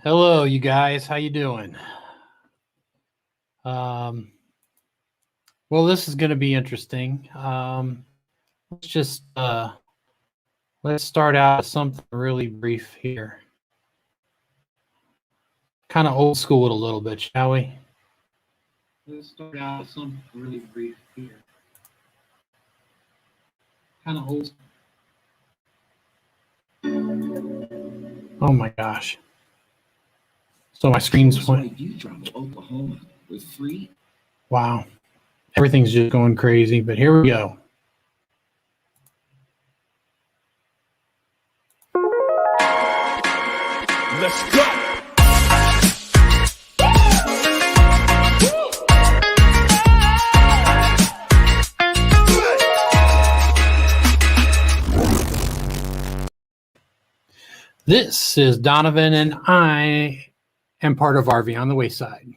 Hello, you guys. How you doing? Um, well, this is going to be interesting. Let's just let's start out with something really brief here. Kind of old school it a little bit, shall we? Let's start out with something really brief here. Kind of old. Oh my gosh! So my screen's went. Oklahoma with free. Wow, everything's just going crazy. But here we go. Let's go. This is Donovan, and I am part of RV on the Wayside.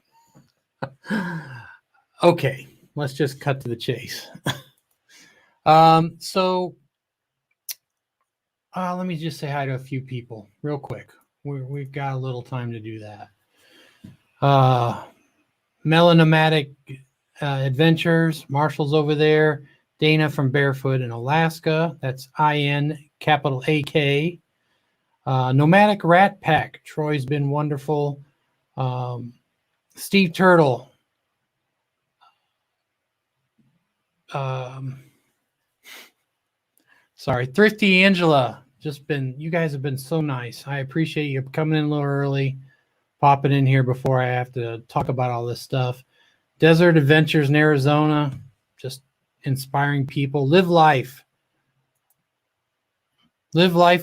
Okay, let's just cut to the chase. Let me just say hi to a few people real quick. We've got a little time to do that. Melanomatic Adventures, Marshall's over there. Dana from Barefoot in Alaska. That's IN_AK. Nomadic Rat Pack. Troy's been wonderful. Steve Turtle. Sorry, Thrifty Angela. You guys have been so nice. I appreciate you coming in a little early, popping in here before I have to talk about all this stuff. Desert Adventures in Arizona, just inspiring people. Live Life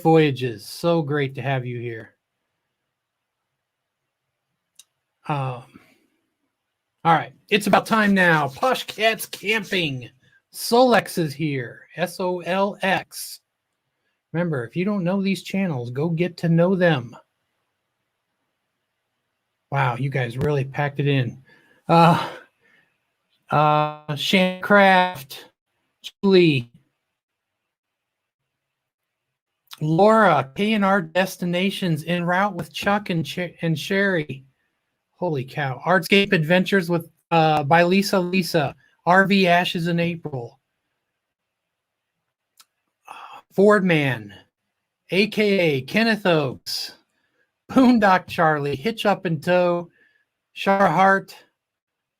Voyages. So great to have you here. All right, it's about time now. Posh Cats Camping. Solex is here. SOLX. Remember, if you don't know these channels, go get to know them. Wow, you guys really packed it in. Shancraft, Julie, Laura, K&R Destinations en route with Chuck and Sherry. Holy cow. Artscape Adventures with by Lisa. RV Ashes in April. Ford Man, AKA Kenneth Oaks, Boondock Charlie, Hitch Up and Tow, Char Hart,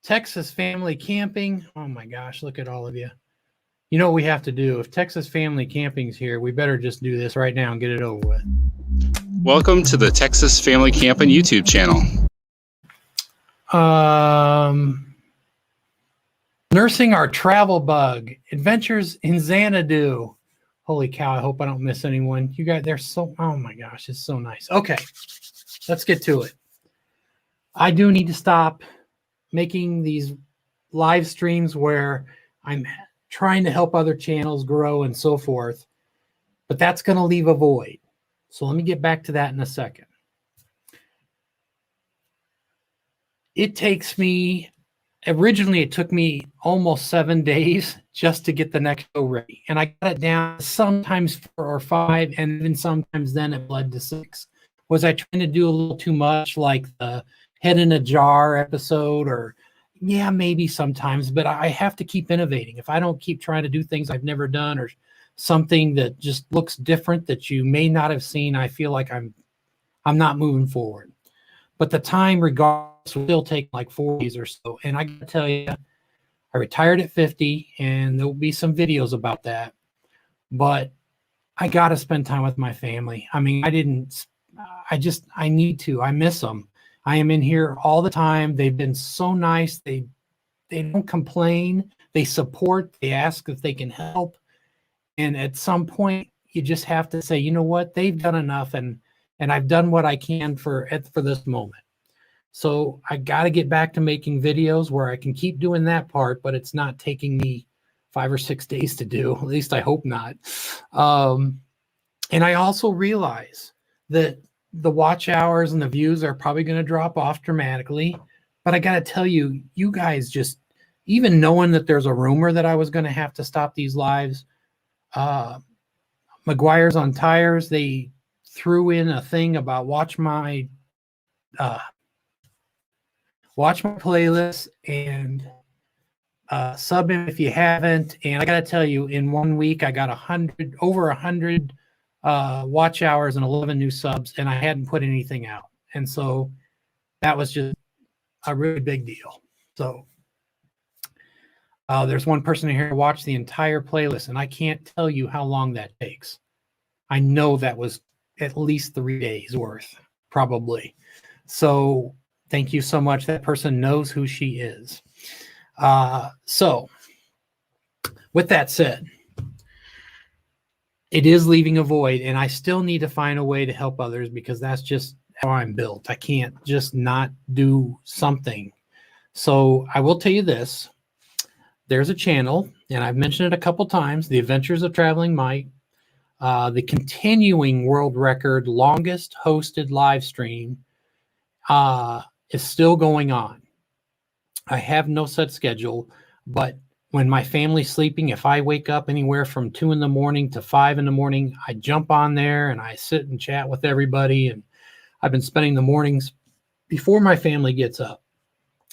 Texas Family Camping. Oh my gosh, look at all of you. You know what we have to do? If Texas Family Camping's here, we better just do this right now and get it over with. Welcome to the Texas Family Camping YouTube channel. Nursing Our Travel Bug, Adventures in Xanadu. Holy cow, I hope I don't miss anyone. You guys, they're so, oh my gosh, it's so nice. Okay, let's get to it. I do need to stop making these live streams where I'm trying to help other channels grow and so forth, but that's going to leave a void. So let me get back to that in a second. Originally, it took me almost 7 days just to get the next show ready. And I got it down sometimes 4 or 5, and then sometimes then it bled to 6. Was I trying to do a little too much, like the head in a jar episode? Or yeah, maybe sometimes, but I have to keep innovating. If I don't keep trying to do things I've never done or something that just looks different that you may not have seen, I feel like I'm not moving forward. But the time, regardless, will still take like 4 days or so. And I gotta tell you, I retired at 50, and there'll be some videos about that. But I gotta spend time with my family. I mean, I need to. I miss them. I am in here all the time. They've been so nice. They don't complain. They support. They ask if they can help. And at some point, you just have to say, you know what? They've done enough, and I've done what I can for this moment. So I got to get back to making videos where I can keep doing that part, but it's not taking me 5 or 6 days to do. At least I hope not. And I also realize that the watch hours and the views are probably going to drop off dramatically. But I got to tell you, you guys just, even knowing that there's a rumor that I was going to have to stop these lives, McGuire's on Tires, they threw in a thing about watch my watch my playlist and sub him if you haven't. And I got to tell you, in 1 week, I got over 100 watch hours and 11 new subs, and I hadn't put anything out. And so that was just a really big deal. So there's one person in here who watched the entire playlist, and I can't tell you how long that takes. I know that was at least 3 days worth, probably. So thank you so much. That person knows who she is. So with that said, it is leaving a void, and I still need to find a way to help others because that's just how I'm built. I can't just not do something. So I will tell you this. There's a channel, and I've mentioned it a couple times, The Adventures of Traveling Mike, the continuing world record longest hosted live stream is still going on. I have no set schedule, but when my family's sleeping, if I wake up anywhere from 2 in the morning to 5 in the morning, I jump on there and I sit and chat with everybody. And I've been spending the mornings before my family gets up.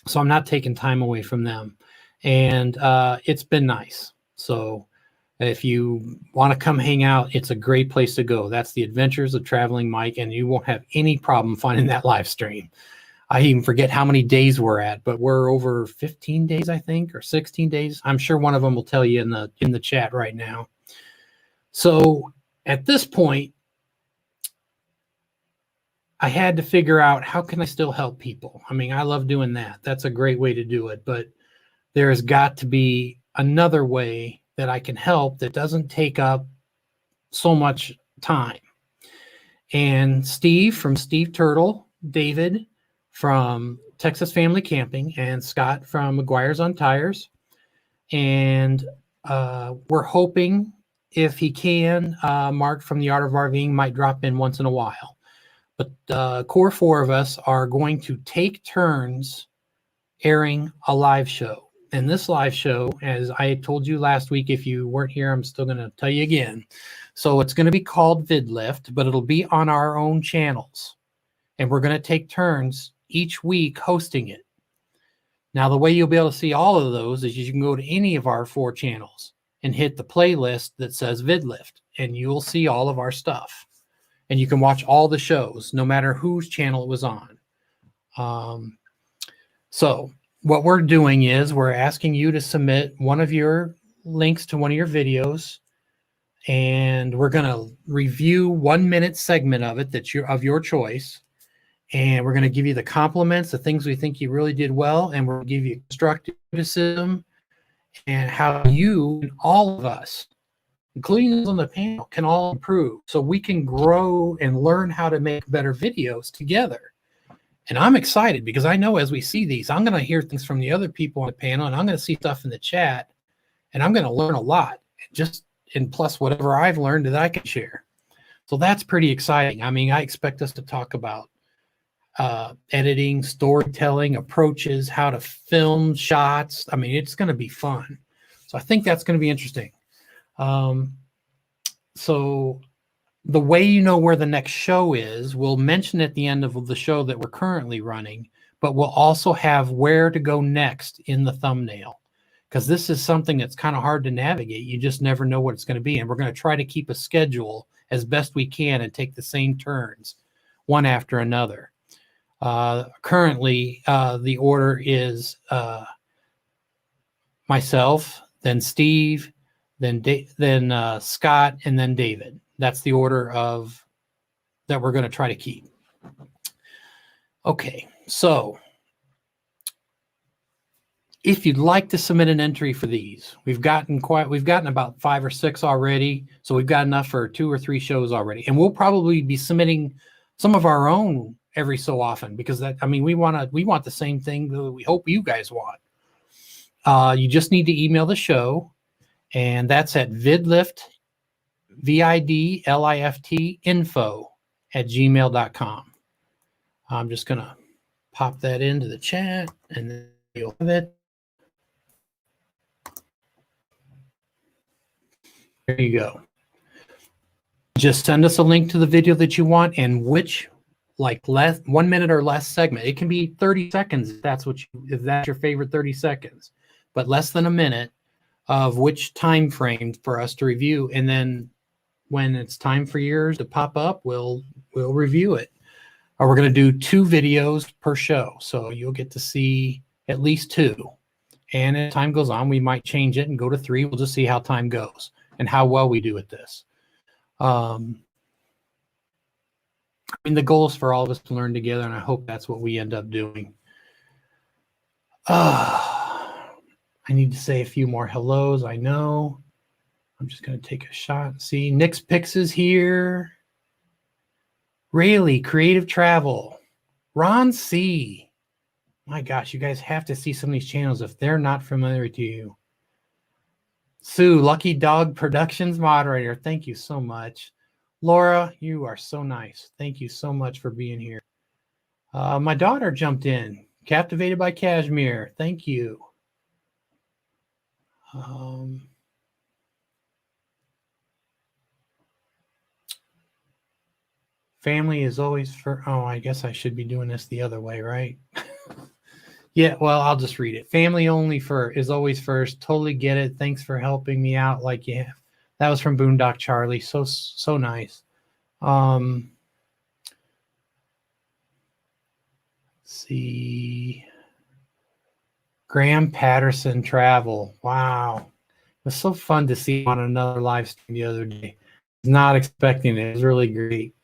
So I'm not taking time away from them. And it's been nice. So if you want to come hang out, it's a great place to go. That's The Adventures of Traveling Mike, and you won't have any problem finding that live stream. I even forget how many days we're at, but we're over 15 days, I think, or 16 days. I'm sure one of them will tell you in the chat right now. So at this point, I had to figure out how can I still help people. I mean, I love doing that. That's a great way to do it, but there has got to be another way that I can help that doesn't take up so much time. And Steve from Steve Turtle, David from Texas Family Camping, and Scott from McGuire's on Tires. And we're hoping if he can, Mark from The Art of RVing might drop in once in a while. But the core 4 of us are going to take turns airing a live show. And this live show, as I told you last week, if you weren't here, I'm still going to tell you again. So it's going to be called VidLift, but it'll be on our own channels. And we're going to take turns each week hosting it. Now, the way you'll be able to see all of those is you can go to any of our 4 channels and hit the playlist that says VidLift, and you'll see all of our stuff. And you can watch all the shows, no matter whose channel it was on. So what we're doing is we're asking you to submit one of your links to one of your videos, and we're going to review 1-minute segment of it that's of your choice. And we're going to give you the compliments, the things we think you really did well, and we'll give you constructive criticism and how you and all of us, including those on the panel, can all improve so we can grow and learn how to make better videos together. And I'm excited because I know as we see these, I'm going to hear things from the other people on the panel, and I'm going to see stuff in the chat, and I'm going to learn a lot, and plus whatever I've learned that I can share. So that's pretty exciting. I mean, I expect us to talk about editing, storytelling, approaches, how to film shots. I mean, it's going to be fun. So I think that's going to be interesting. So the way you know where the next show is, we'll mention at the end of the show that we're currently running, but we'll also have where to go next in the thumbnail, because this is something that's kind of hard to navigate. You just never know what it's going to be. And we're going to try to keep a schedule as best we can and take the same turns one after another. Currently, the order is myself, then Steve, then Scott, and then David. That's the order that we're going to try to keep. Okay, so if you'd like to submit an entry for these, we've gotten about 5 or 6 already, so we've got enough for 2 or 3 shows already, and we'll probably be submitting some of our own every so often, because we want the same thing that we hope you guys want. You just need to email the show, and that's at vidlift, VIDLIFT info@gmail.com. I'm just going to pop that into the chat, and then you'll have it. There you go. Just send us a link to the video that you want and which like less 1 minute or less segment. It can be 30 seconds if that's your favorite 30 seconds, but less than a minute of which time frame for us to review. And then when it's time for yours to pop up, we'll review it. Or we're going to do 2 videos per show. So you'll get to see at least 2. And as time goes on, we might change it and go to 3. We'll just see how time goes and how well we do at this. I mean, the goal is for all of us to learn together, and I hope that's what we end up doing. I need to say a few more hellos, I know. I'm just going to take a shot. See, Nick's Picks is here. Rayleigh, Creative Travel. Ron C. My gosh, you guys have to see some of these channels if they're not familiar to you. Sue, Lucky Dog Productions moderator. Thank you so much. Laura, you are so nice. Thank you so much for being here. My daughter jumped in. Captivated by Cashmere. Thank you. Family is always for. Oh, I guess I should be doing this the other way, right? Yeah, well, I'll just read it. Family only is always first. Totally get it. Thanks for helping me out like you have. That was from Boondock Charlie. So nice. Let's see. Graham Patterson Travel. Wow. It was so fun to see on another live stream the other day. Not expecting it. It was really great.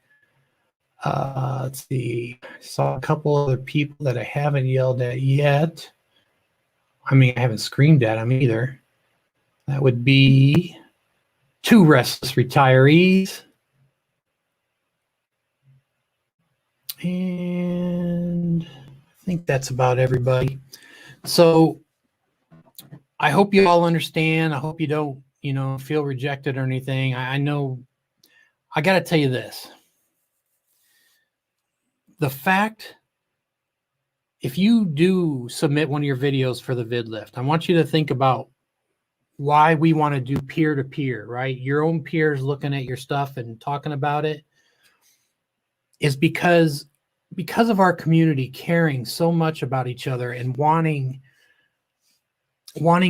Let's see. Saw a couple other people that I haven't yelled at yet. I mean, I haven't screamed at them either. That would be 2 Restless Retirees. And I think that's about everybody. So I hope you all understand. I hope you don't, feel rejected or anything. I know I got to tell you this. The fact, if you do submit one of your videos for the VidLift, I want you to think about why we want to do peer-to-peer, right? Your own peers looking at your stuff and talking about it is because of our community caring so much about each other and wanting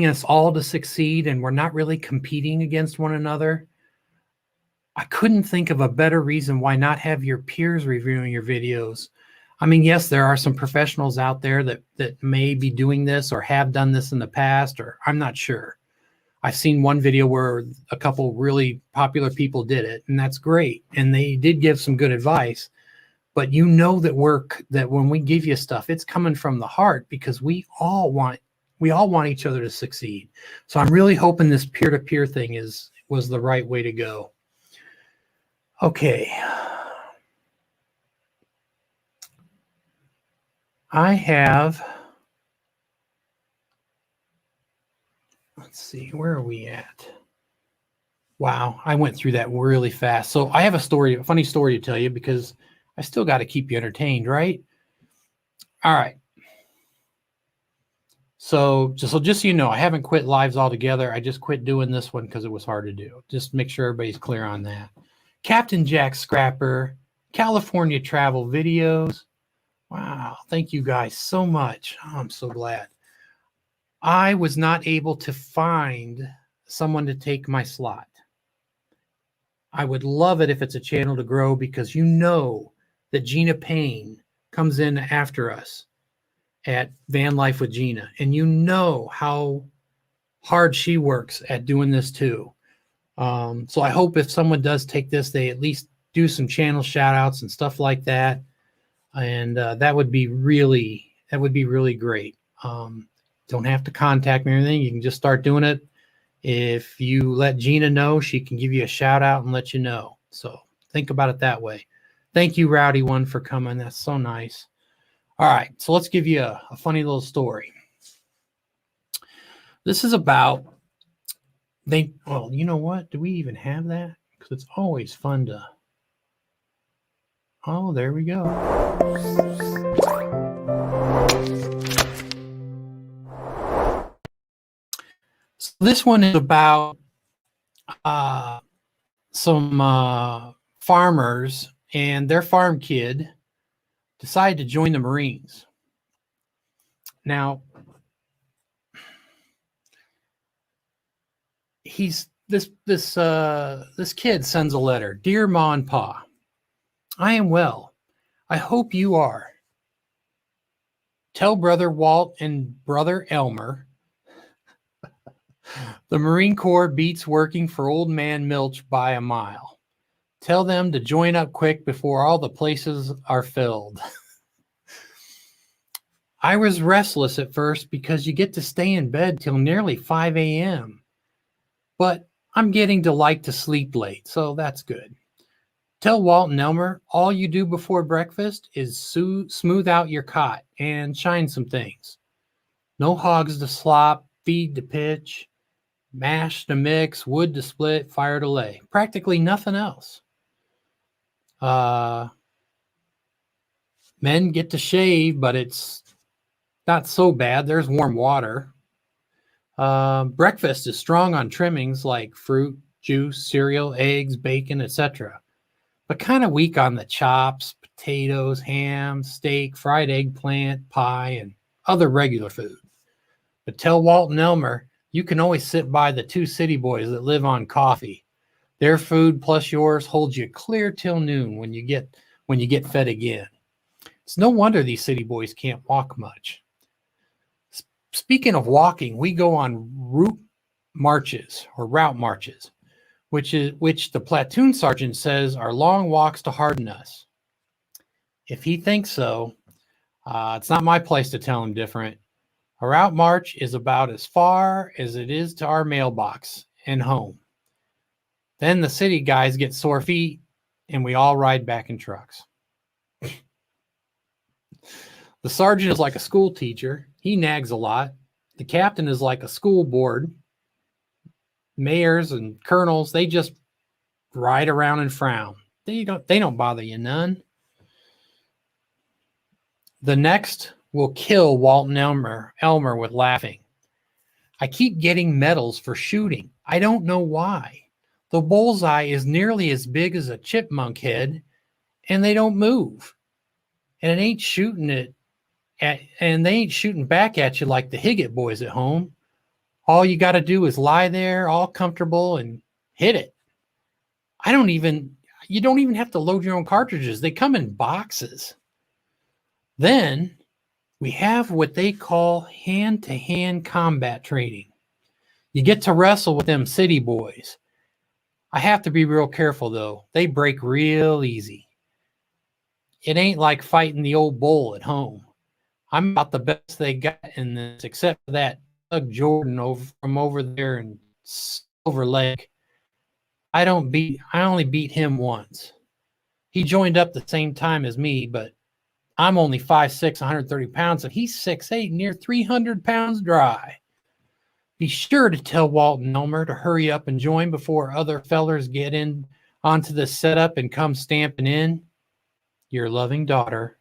us all to succeed, and we're not really competing against one another. I couldn't think of a better reason why not have your peers reviewing your videos. I mean, yes, there are some professionals out there that may be doing this or have done this in the past, or I'm not sure. I've seen one video where a couple really popular people did it, and that's great. And they did give some good advice, but that when we give you stuff, it's coming from the heart because we all want each other to succeed. So I'm really hoping this peer-to-peer thing was the right way to go. Okay. Let's see, where are we at? Wow, I went through that really fast. So I have a funny story to tell you because I still got to keep you entertained, right? All right. So just so you know, I haven't quit lives altogether. I just quit doing this one because it was hard to do. Just make sure everybody's clear on that. Captain Jack Scrapper, California Travel Videos. Wow, thank you guys so much. Oh, I'm so glad. I was not able to find someone to take my slot. I would love it if it's a channel to grow because you know that Gina Payne comes in after us at Van Life with Gina, and you know how hard she works at doing this too. So I hope if someone does take this, they at least do some channel shout outs and stuff like that. And that would be really great. Don't have to contact me or anything. You can just start doing it. If you let Gina know, she can give you a shout out and let you know. So think about it that way. Thank you, Rowdy One, for coming. That's so nice. All right, so let's give you a funny little story. This is about well, you know what? Do we even have that? Because it's always fun to. Oh, there we go. So this one is about some farmers and their farm kid decided to join the Marines. Now, this kid sends a letter. Dear Ma and Pa, I am well. I hope you are. Tell brother Walt and brother Elmer the Marine Corps beats working for old man Milch by a mile. Tell them to join up quick before all the places are filled. I was restless at first because you get to stay in bed till nearly 5 a.m. But I'm getting to like to sleep late, so that's good. Tell Walt and Elmer all you do before breakfast is smooth out your cot and shine some things. No hogs to slop, feed to pitch, mash to mix, wood to split, fire to lay. Practically nothing else. Men get to shave, but it's not so bad. There's warm water. Breakfast is strong on trimmings like fruit, juice, cereal, eggs, bacon, etc. But kind of weak on the chops, potatoes, ham, steak, fried eggplant, pie, and other regular food. But tell Walt and Elmer you can always sit by the two city boys that live on coffee. Their food plus yours holds you clear till noon when you get fed again. It's no wonder these city boys can't walk much. Speaking of walking, we go on route marches, which the platoon sergeant says are long walks to harden us. If he thinks so, it's not my place to tell him different. A route march is about as far as it is to our mailbox and home. Then the city guys get sore feet and we all ride back in trucks. The sergeant is like a school teacher. He nags a lot. The captain is like a school board. Mayors and colonels, they just ride around and frown. They don't bother you none. The next will kill Walt and Elmer with laughing. I keep getting medals for shooting. I don't know why. The bullseye is nearly as big as a chipmunk head, and they don't move. And they ain't shooting back at you like the Higgett boys at home. All you got to do is lie there, all comfortable, and hit it. You don't even have to load your own cartridges. They come in boxes. Then we have what they call hand-to-hand combat training. You get to wrestle with them city boys. I have to be real careful, though. They break real easy. It ain't like fighting the old bull at home. I'm about the best they got in this, except for that Doug Jordan from over there in Silver Lake. I only beat him once. He joined up the same time as me, but I'm only 5'6", 130 pounds, and he's 6'8", near 300 pounds dry. Be sure to tell Walt and Elmer to hurry up and join before other fellers get in onto the setup and come stamping in. Your loving daughter,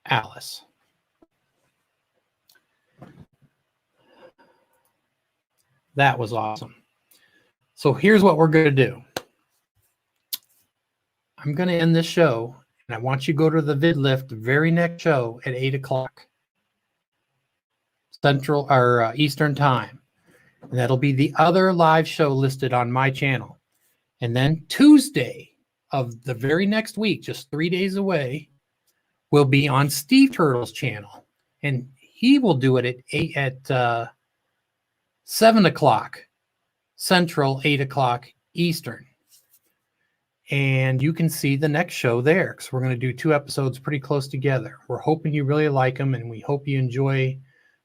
Alice. That was awesome. So here's what we're going to do. I'm going to end this show, and I want you to go to the VidLift the very next show at 8 o'clock Central or Eastern Time. And that'll be the other live show listed on my channel. And then Tuesday of the very next week, just 3 days away, will be on Steve Turtle's channel. And he will do it at 7 o'clock Central, 8 o'clock Eastern. And you can see the next show there, because we're going to do 2 episodes pretty close together. We're hoping you really like them, and we hope you enjoy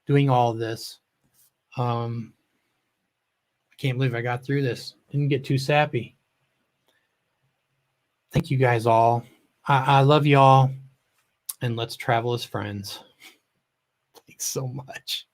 doing all of this. I can't believe I got through this. Didn't get too sappy. Thank you guys all. I love you all, and let's travel as friends. Thanks so much.